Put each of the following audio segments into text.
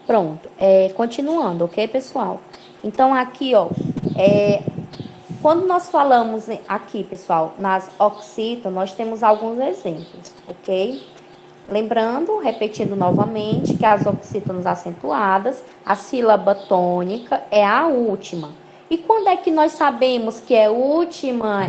Pronto, continuando, ok, pessoal? Então, aqui, ó, quando nós falamos aqui, pessoal, nas oxítonas, nós temos alguns exemplos, ok? Lembrando, repetindo novamente, que as oxítonas acentuadas, a sílaba tônica é a última. E quando é que nós sabemos que é última,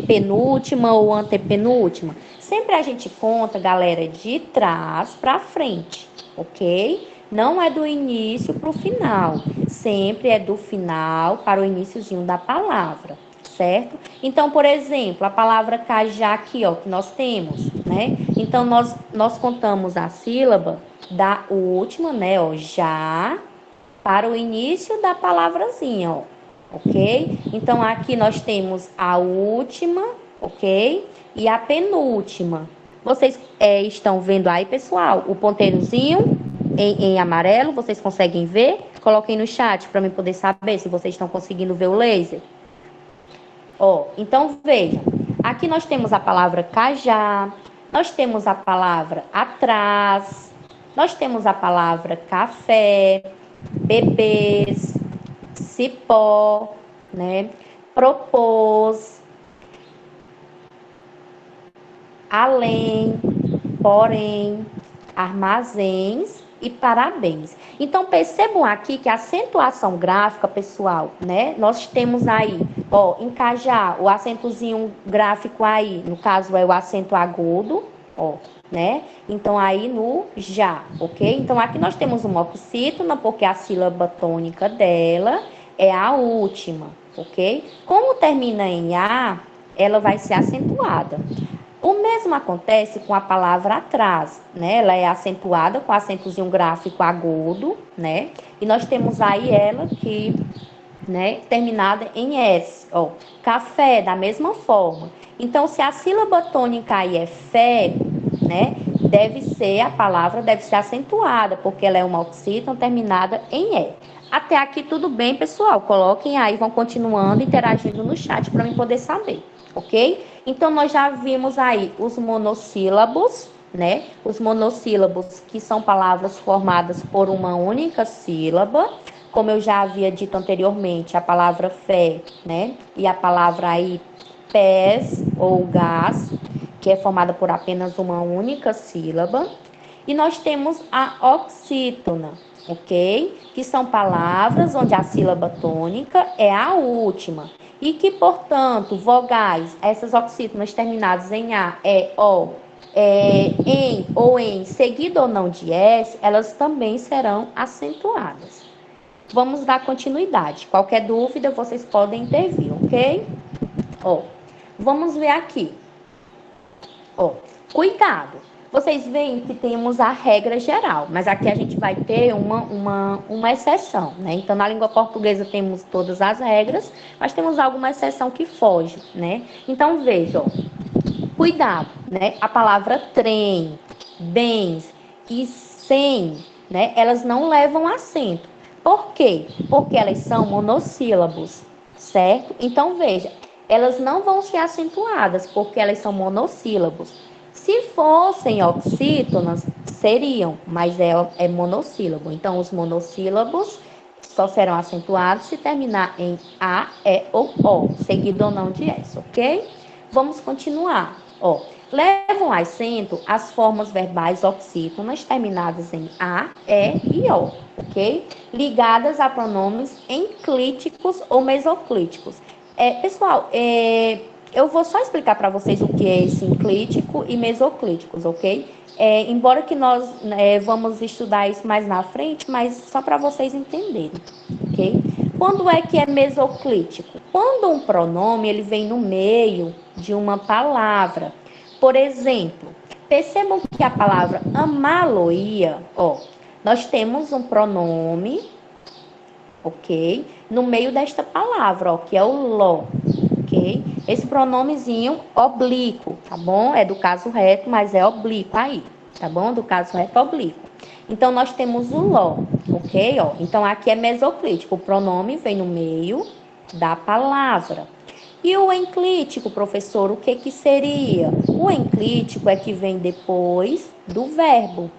penúltima ou antepenúltima? Sempre a gente conta, galera, de trás para frente, ok? Não é do início para o final, sempre é do final para o iniciozinho da palavra, certo? Então, por exemplo, a palavra cajá aqui, ó, que nós temos, né? Então, nós contamos a sílaba da última, né, ó, já, para o início da palavrazinha, ó, ok? Então, aqui nós temos a última, ok? E a penúltima. Vocês estão vendo aí, pessoal, o ponteirozinho em amarelo? Vocês conseguem ver? Coloquem no chat para mim poder saber se vocês estão conseguindo ver o laser. Ó, então vejam, aqui nós temos a palavra cajá, nós temos a palavra atrás, nós temos a palavra café, bebês, cipó, né? Propôs, além, porém, armazéns e parabéns. Então, percebam aqui que a acentuação gráfica, pessoal, né? Nós temos aí, ó, encajar o acentozinho gráfico aí, no caso é o acento agudo, ó, né? Então, aí no já, ok? Então, aqui nós temos uma oxítona, porque a sílaba tônica dela é a última, ok? Como termina em A, ela vai ser acentuada. O mesmo acontece com a palavra atrás, né? Ela é acentuada com acentozinho gráfico agudo, né? E nós temos aí ela que, né, terminada em S, ó. Café, da mesma forma. Então, se a sílaba tônica aí é fé, né? A palavra deve ser acentuada, porque ela é uma oxítona terminada em E. Até aqui tudo bem, pessoal? Coloquem aí, vão continuando, interagindo no chat para mim poder saber, ok? Então, nós já vimos aí os monossílabos, né? Os monossílabos, que são palavras formadas por uma única sílaba. Como eu já havia dito anteriormente, a palavra fé, né? E a palavra aí pés ou gás, que é formada por apenas uma única sílaba. E nós temos a oxítona, ok? Que são palavras onde a sílaba tônica é a última. E que, portanto, vogais, essas oxítonas terminadas em A, E, O, em ou em, seguido ou não de S, elas também serão acentuadas. Vamos dar continuidade. Qualquer dúvida, vocês podem intervir, ok? Ó, vamos ver aqui. Ó, cuidado. Vocês veem que temos a regra geral, mas aqui a gente vai ter uma exceção, né? Então, na língua portuguesa temos todas as regras, mas temos alguma exceção que foge, né? Então, vejam, cuidado, né? A palavra trem, bens e sem, né? Elas não levam acento. Por quê? Porque elas são monossílabos, certo? Então, veja, elas não vão ser acentuadas, porque elas são monossílabos. Se fossem oxítonas, seriam, mas é monossílabo. Então, os monossílabos só serão acentuados se terminar em A, E ou O, seguido ou não de S, ok? Vamos continuar. Ó, levam acento as formas verbais oxítonas terminadas em A, E e O, ok? Ligadas a pronomes enclíticos ou mesoclíticos. Pessoal, eu vou só explicar para vocês o que é esse enclítico e mesoclíticos, ok? Embora que nós vamos estudar isso mais na frente, mas só para vocês entenderem, ok? Quando é que é mesoclítico? Quando um pronome ele vem no meio de uma palavra. Por exemplo, percebam que a palavra amá-lo-ia, ó, nós temos um pronome, ok? No meio desta palavra, ó, que é o lo, ok? Esse pronomezinho oblíquo, tá bom? É do caso reto, mas é oblíquo aí, tá bom? Do caso reto oblíquo. Então, nós temos o lo, ok? Ó, então, aqui é mesoclítico, o pronome vem no meio da palavra. E o enclítico, professor, o que que seria? O enclítico é que vem depois do verbo,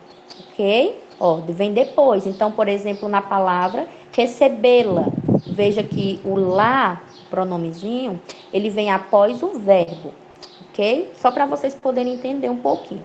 ok? Ó, vem depois. Então, por exemplo, na palavra recebê-la, veja que o lá, pronomezinho, ele vem após o verbo, ok? Só para vocês poderem entender um pouquinho.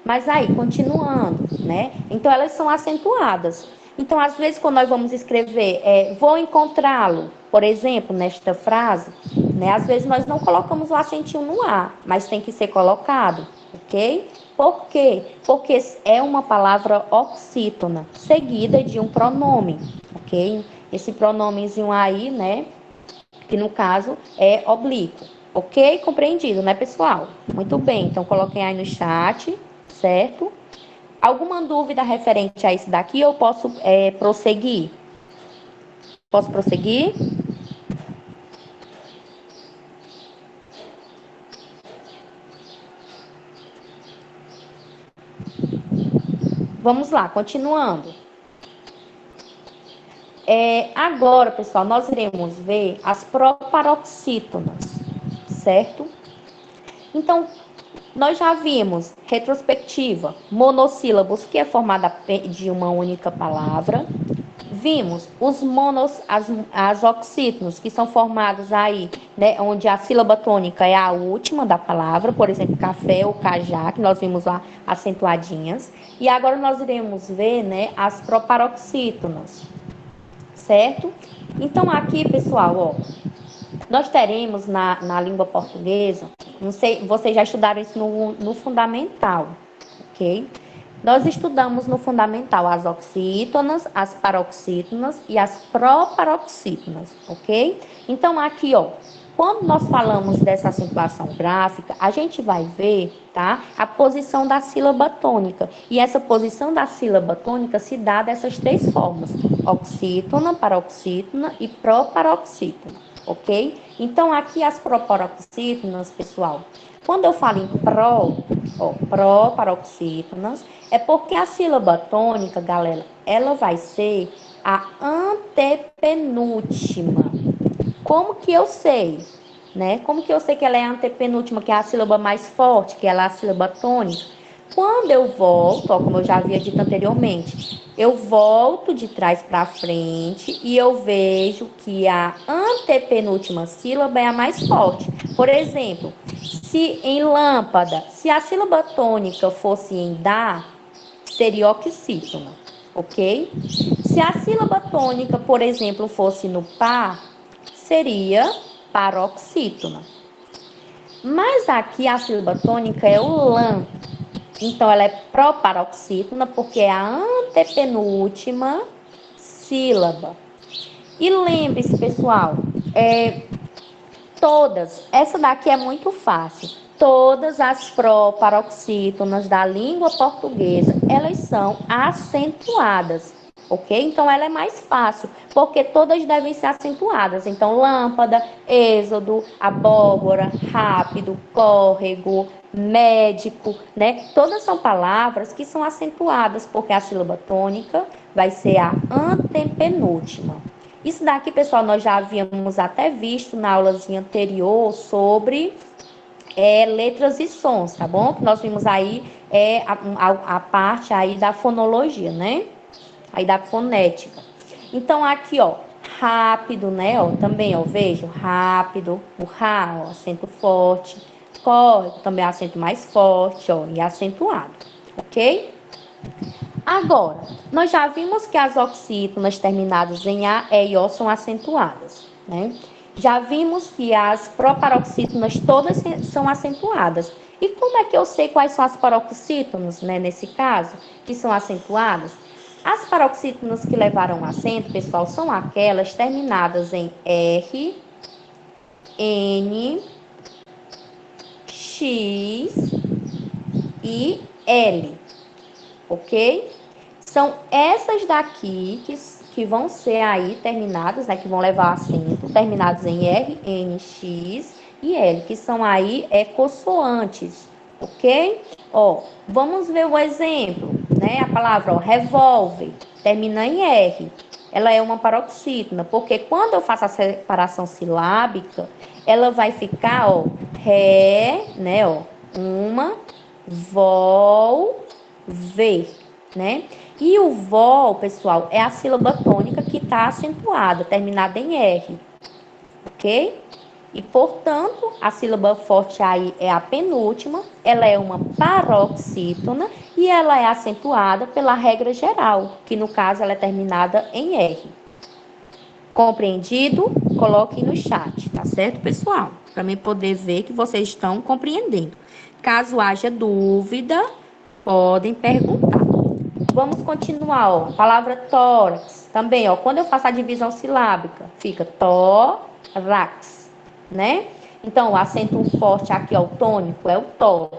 Mas aí, continuando, né? Então, elas são acentuadas. Então, às vezes, quando nós vamos escrever, vou encontrá-lo, por exemplo, nesta frase, né? Às vezes nós não colocamos o acentinho no A, mas tem que ser colocado, ok? Por quê? Porque é uma palavra oxítona, seguida de um pronome, ok? Esse pronomezinho aí, né? Que no caso é oblíquo. Ok? Compreendido, né, pessoal? Muito bem, então coloquem aí no chat, certo? Alguma dúvida referente a isso daqui? Eu posso prosseguir? Posso prosseguir? Vamos lá, continuando. Agora, pessoal, nós iremos ver as proparoxítonas, certo? Então, nós já vimos retrospectiva, monossílabos, que é formada de uma única palavra. Vimos os as oxítonos, que são formados aí, né, onde a sílaba tônica é a última da palavra, por exemplo, café ou cajá, que nós vimos lá acentuadinhas. E agora nós iremos ver, né, as proparoxítonas, certo? Então, aqui, pessoal, ó, nós teremos na língua portuguesa, não sei, vocês já estudaram isso no fundamental, ok? Nós estudamos no fundamental as oxítonas, as paroxítonas e as proparoxítonas, ok? Então, aqui, ó, quando nós falamos dessa acentuação gráfica, a gente vai ver, tá, a posição da sílaba tônica. E essa posição da sílaba tônica se dá dessas três formas: oxítona, paroxítona e proparoxítona, ok? Então, aqui as proparoxítonas, pessoal, quando eu falo em proparoxítonas, é porque a sílaba tônica, galera, ela vai ser a antepenúltima. Como que eu sei? Né? Como que eu sei que ela é a antepenúltima, que é a sílaba mais forte, que ela é a sílaba tônica? Quando eu volto, ó, como eu já havia dito anteriormente, eu volto de trás para frente e eu vejo que a antepenúltima sílaba é a mais forte. Por exemplo, se em lâmpada, se a sílaba tônica fosse em dá, seria oxítona, ok? Se a sílaba tônica, por exemplo, fosse no pá, seria paroxítona. Mas aqui a sílaba tônica é o lã. Então, ela é proparoxítona porque é a antepenúltima sílaba. E lembre-se, pessoal, essa daqui é muito fácil. Todas as proparoxítonas da língua portuguesa, elas são acentuadas, ok? Então, ela é mais fácil, porque todas devem ser acentuadas. Então, lâmpada, êxodo, abóbora, rápido, córrego, médico, né? Todas são palavras que são acentuadas, porque a sílaba tônica vai ser a antepenúltima. Isso daqui, pessoal, nós já havíamos até visto na aulazinha anterior sobre letras e sons, tá bom? Que nós vimos aí a parte aí da fonologia, né? Aí da fonética. Então, aqui, ó, rápido, né? Ó, também, ó, vejo, rápido, o rá, ó, acento forte, córrego, também acento mais forte, ó, e acentuado, ok? Agora, nós já vimos que as oxítonas terminadas em A, E e O são acentuadas, né? Já vimos que as proparoxítonas todas são acentuadas. E como é que eu sei quais são as paroxítonas, né, nesse caso, que são acentuadas? As paroxítonas que levaram acento, pessoal, são aquelas terminadas em R, N, X e L, ok? São essas daqui que vão ser aí terminadas, né, que vão levar acento, terminados em R, N, X e L, que são aí consoantes, ok? Ó, vamos ver o exemplo, né? A palavra, ó, revólver, termina em R. Ela é uma paroxítona, porque quando eu faço a separação silábica, ela vai ficar, ó, ré, né, ó, uma, vol, ver, né? E o vó, pessoal, é a sílaba tônica que está acentuada, terminada em R, ok? E, portanto, a sílaba forte aí é a penúltima, ela é uma paroxítona e ela é acentuada pela regra geral, que no caso ela é terminada em R. Compreendido? Coloque no chat, tá certo, pessoal? Para mim poder ver que vocês estão compreendendo. Caso haja dúvida, podem perguntar. Vamos continuar, ó. Palavra tórax. Também, ó, quando eu faço a divisão silábica, fica tórax, né? Então, o acento forte aqui, ó, o tônico, é o tó.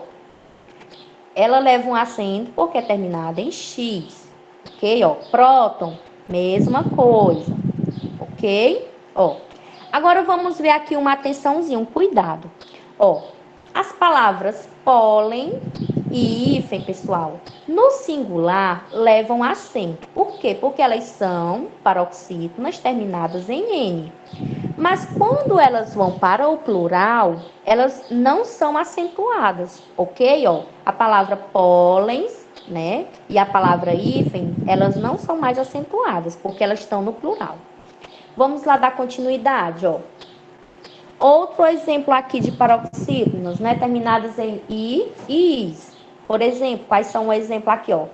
Ela leva um acento porque é terminada em X, ok? Ó, próton, mesma coisa, ok? Ó, agora vamos ver aqui uma atençãozinha, um cuidado. Ó, as palavras pólen e hífen, pessoal, no singular levam acento. Por quê? Porque elas são paroxítonas terminadas em N. Mas quando elas vão para o plural, elas não são acentuadas, ok? Ó, a palavra pólens, né? E a palavra hífen, elas não são mais acentuadas, porque elas estão no plural. Vamos lá dar continuidade, ó. Outro exemplo aqui de paroxítonos, né? Terminadas em I e IS. Por exemplo, quais são o exemplo aqui, ó?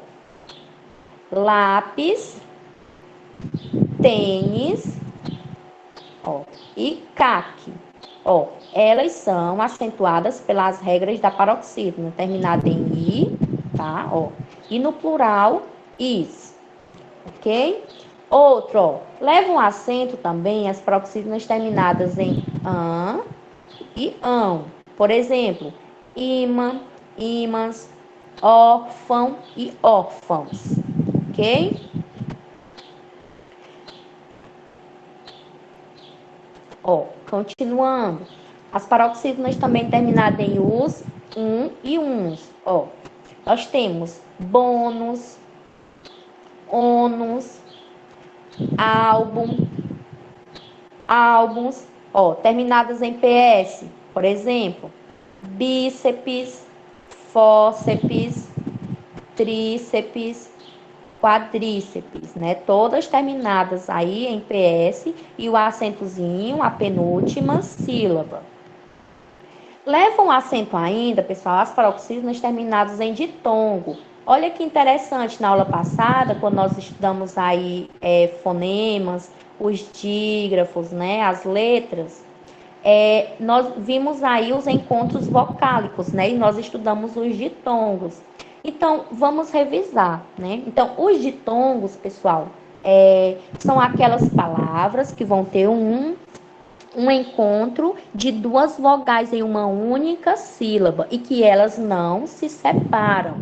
Lápis, tênis, ó, e caque. Ó, elas são acentuadas pelas regras da paroxítona, terminada em I, tá? Ó, e no plural, is, ok? Outro, ó, leva um acento também as paroxítonas terminadas em an e ão. Por exemplo, imã, imãs, órfão e órfãos, ok? Ó, continuando. As paroxítonas também terminadas em us, e uns. Ó, nós temos bônus, ônus, álbum, álbuns, ó, terminadas em PS. Por exemplo, bíceps, fórceps, tríceps, quadríceps, né? Todas terminadas aí em PS e o acentozinho, a penúltima sílaba. Levam acento ainda, pessoal, as paroxítonas terminadas em ditongo. Olha que interessante, na aula passada, quando nós estudamos aí fonemas, os dígrafos, né, as letras, nós vimos aí os encontros vocálicos, né, e nós estudamos os ditongos. Então, vamos revisar, né? Então, os ditongos, pessoal, são aquelas palavras que vão ter um encontro de duas vogais em uma única sílaba e que elas não se separam,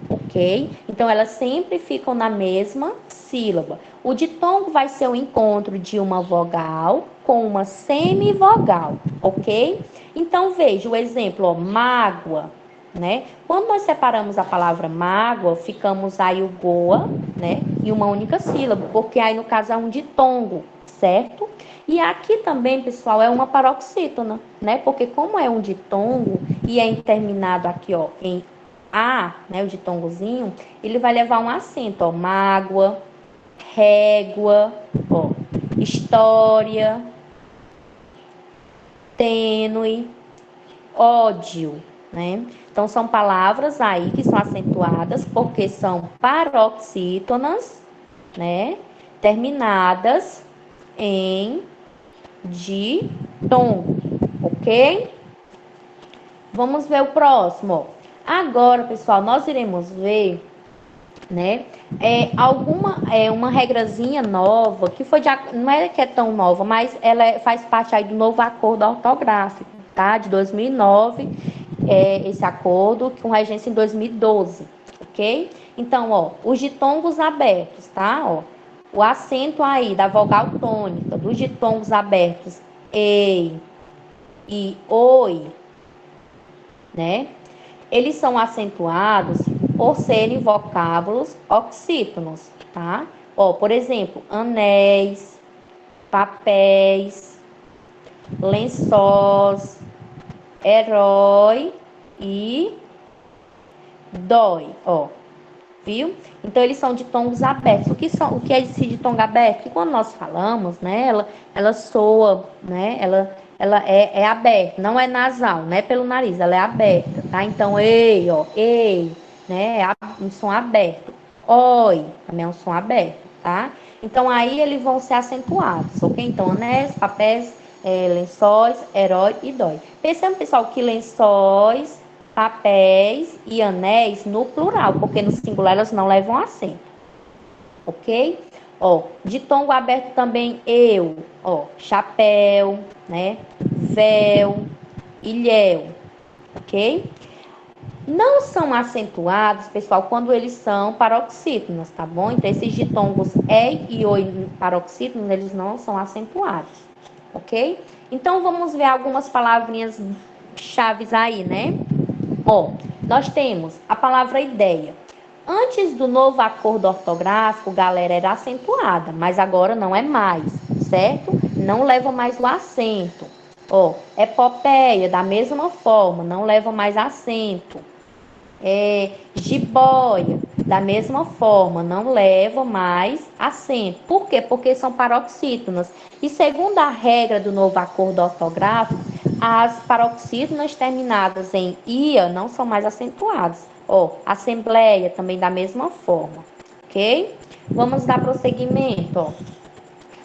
ok? Então, elas sempre ficam na mesma sílaba. O ditongo vai ser o encontro de uma vogal com uma semivogal, ok? Então, veja o exemplo, ó, mágoa, né? Quando nós separamos a palavra mágoa, ficamos aí o goa, né? E uma única sílaba, porque aí no caso é um ditongo, certo? E aqui também, pessoal, é uma paroxítona, né? Porque como é um ditongo e é terminado aqui, ó, em A, né, o ditongozinho, ele vai levar um acento, ó, mágoa, régua, ó, história, tênue, ódio, né? Então, são palavras aí que são acentuadas porque são paroxítonas, né? Terminadas em ditongo, ok? Vamos ver o próximo. Agora, pessoal, nós iremos ver, né, uma regrazinha nova, que foi não é que é tão nova, mas ela faz parte aí do novo acordo ortográfico, tá? De 2009, esse acordo com regência em 2012, ok? Então, ó, os ditongos abertos, tá? Ó, o acento aí da vogal tônica, dos ditongos abertos, ei e oi, né? Eles são acentuados por serem vocábulos oxítonos, tá? Ó, por exemplo, anéis, papéis, lençóis, herói e dói, ó. viu? Então, eles são ditongos abertos. O que é esse ditongo aberto? Que quando nós falamos, né, ela soa, né, ela é aberta, não é nasal, não é pelo nariz, ela é aberta, tá? Então, ei, ó, ei, né, é um som aberto. Oi, também é um som aberto, tá? Então, aí eles vão ser acentuados, ok? Então, anéis, papéis, lençóis, herói e dói. Pensando, pessoal, que lençóis, papéis e anéis no plural, porque no singular elas não levam acento, ok? Ó, ditongo aberto também eu, ó, chapéu, né? Véu, ilhéu, ok? Não são acentuados, pessoal, quando eles são paroxítonos, tá bom? Então, esses ditongos e oi paroxítonos, eles não são acentuados, ok? Então, vamos ver algumas palavrinhas chaves aí, né? Ó, nós temos a palavra ideia. Antes do novo acordo ortográfico, galera, era acentuada, mas agora não é mais, certo? Não leva mais o acento. Ó, epopeia, da mesma forma, não leva mais acento. Jiboia, da mesma forma, não leva mais acento. Por quê? Porque são paroxítonas. E segundo a regra do novo acordo ortográfico, as paroxítonas terminadas em ia não são mais acentuadas. Ó, assembleia também da mesma forma, ok? Vamos dar prosseguimento, ó.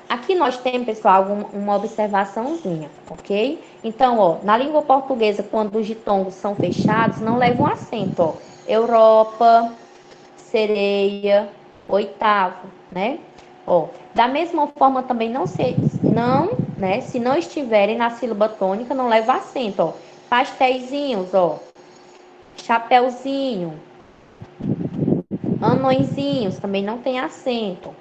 Aqui nós temos, pessoal, uma observaçãozinha, ok? Então, ó, na língua portuguesa, quando os ditongos são fechados, não levam acento, ó. Europa, sereia, oitavo, né? Ó, da mesma forma também né? Se não estiverem na sílaba tônica, não leva acento, ó. Pasteizinhos, ó. Chapeuzinho, anõezinhos, também não tem acento.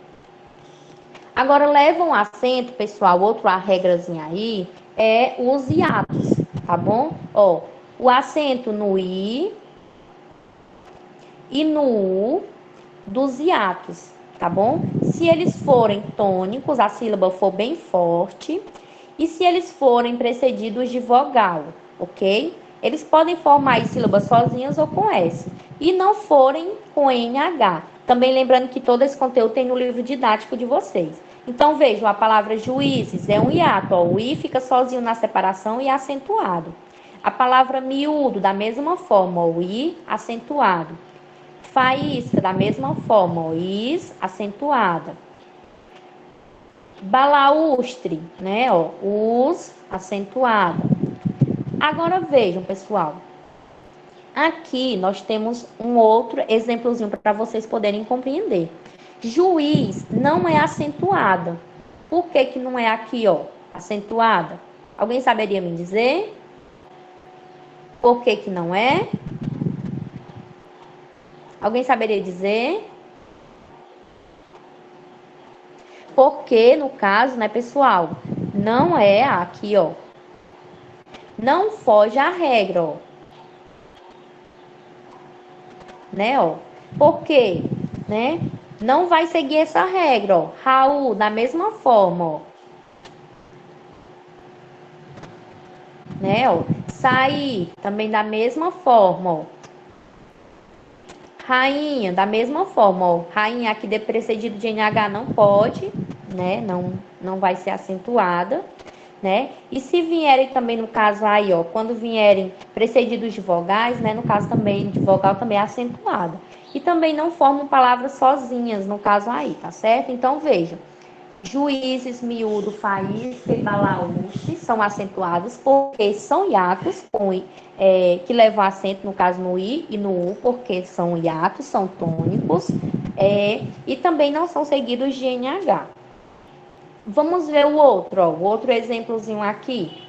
Agora, levam acento, pessoal, outra regrazinha aí, é os hiatos, tá bom? Ó, o acento no i e no u dos hiatos, tá bom? Se eles forem tônicos, a sílaba for bem forte, e se eles forem precedidos de vogal, ok? Eles podem formar sílabas sozinhas ou com S, e não forem com NH. Também lembrando que todo esse conteúdo tem no livro didático de vocês. Então, vejam, a palavra juízes é um hiato, ó, o I fica sozinho na separação e acentuado. A palavra miúdo, da mesma forma, ó, o I acentuado. Faísca, da mesma forma, ó, is acentuada. Balaustre, né, ó, us acentuada. Agora vejam, pessoal. Aqui nós temos um outro exemplozinho para vocês poderem compreender. Juiz não é acentuada. Por que que não é aqui, ó, acentuada? Alguém saberia me dizer? Por que que não é? Alguém saberia dizer? Porque, no caso, né, pessoal, não é aqui, ó. Não foge à regra, ó. Né, ó? Por quê? Né? Não vai seguir essa regra, ó. Raul, da mesma forma, ó. Né, ó? Sair, também da mesma forma, ó. Rainha, da mesma forma, ó. Rainha aqui de precedido de NH não pode, né? Não vai ser acentuada, né? E se vierem também no caso aí, ó, quando vierem precedidos de vogais, né? No caso também de vogal também é acentuada. E também não formam palavras sozinhas, no caso aí, tá certo? Então veja, juízes, miúdo, faísca e balaúste são acentuados porque são hiatos que levam acento, no caso no i e no u, porque são hiatos, são tônicos, e também não são seguidos de NH. Vamos ver o outro, ó, o outro exemplozinho aqui.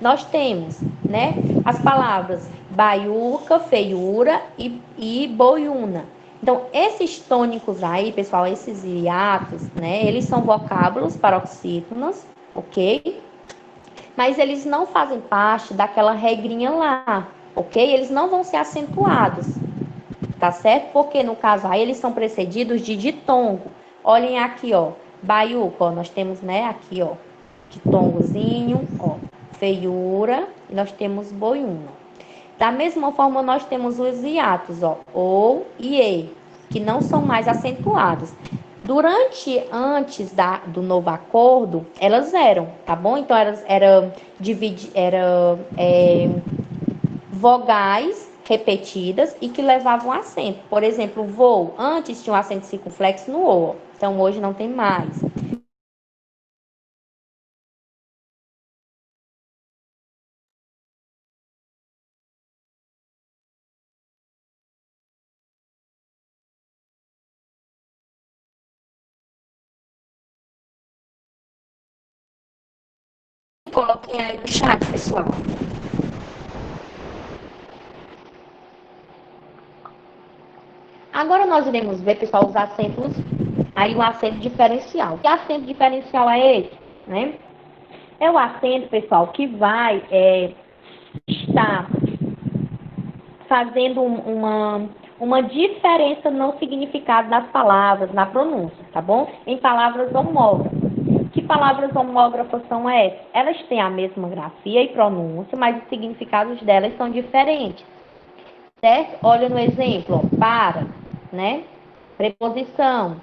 Nós temos, né, as palavras baiuca, feiura e boiuna. Então, esses tônicos aí, pessoal, esses hiatos, né, eles são vocábulos paroxítonos, ok? Mas eles não fazem parte daquela regrinha lá, ok? Eles não vão ser acentuados, tá certo? Porque no caso aí eles são precedidos de ditongo. Olhem aqui, ó, baiuca, ó, nós temos, né, aqui, ó, ditongozinho, ó, feiura, e nós temos boiuna. Da mesma forma, nós temos os hiatos, ó, ou e e. que não são mais acentuadas. Antes do novo acordo, elas eram, tá bom? Então, elas vogais repetidas e que levavam acento. Por exemplo, voo, antes tinha um acento circunflexo no O, então hoje não tem mais. Coloquem aí no chat, pessoal. Agora nós iremos ver, pessoal, os acentos, aí o acento diferencial. Que acento diferencial é esse? Né? É o acento, pessoal, que vai estar fazendo uma diferença no significado das palavras, na pronúncia, tá bom? Em palavras homógrafas. Que palavras homógrafas são essas? Elas têm a mesma grafia e pronúncia, mas os significados delas são diferentes, certo? Olha no exemplo, ó, para, né? Preposição,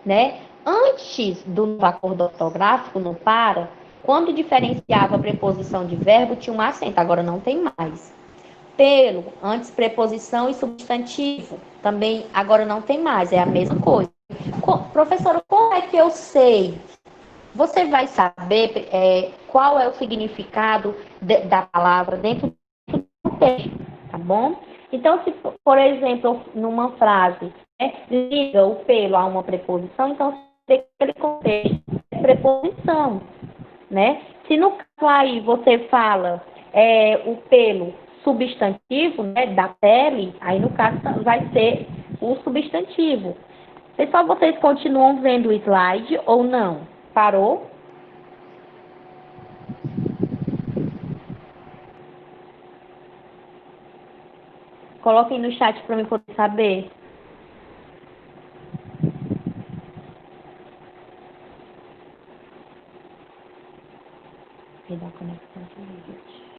né? Antes do acordo ortográfico, no para, quando diferenciava a preposição de verbo, tinha um acento, agora não tem mais. Pelo, antes preposição e substantivo, também agora não tem mais, é a mesma coisa. Professora, como é que eu sei? Você vai saber qual é o significado da palavra dentro do texto, tá bom? Então, se, por exemplo, numa frase, liga o pelo a uma preposição, então, aquele contexto é preposição, né? Se no caso aí você fala o pelo substantivo, né, da pele, aí no caso vai ser o substantivo. Pessoal, vocês continuam vendo o slide ou não? Parou? Coloquem no chat para mim poder saber. E da conexão.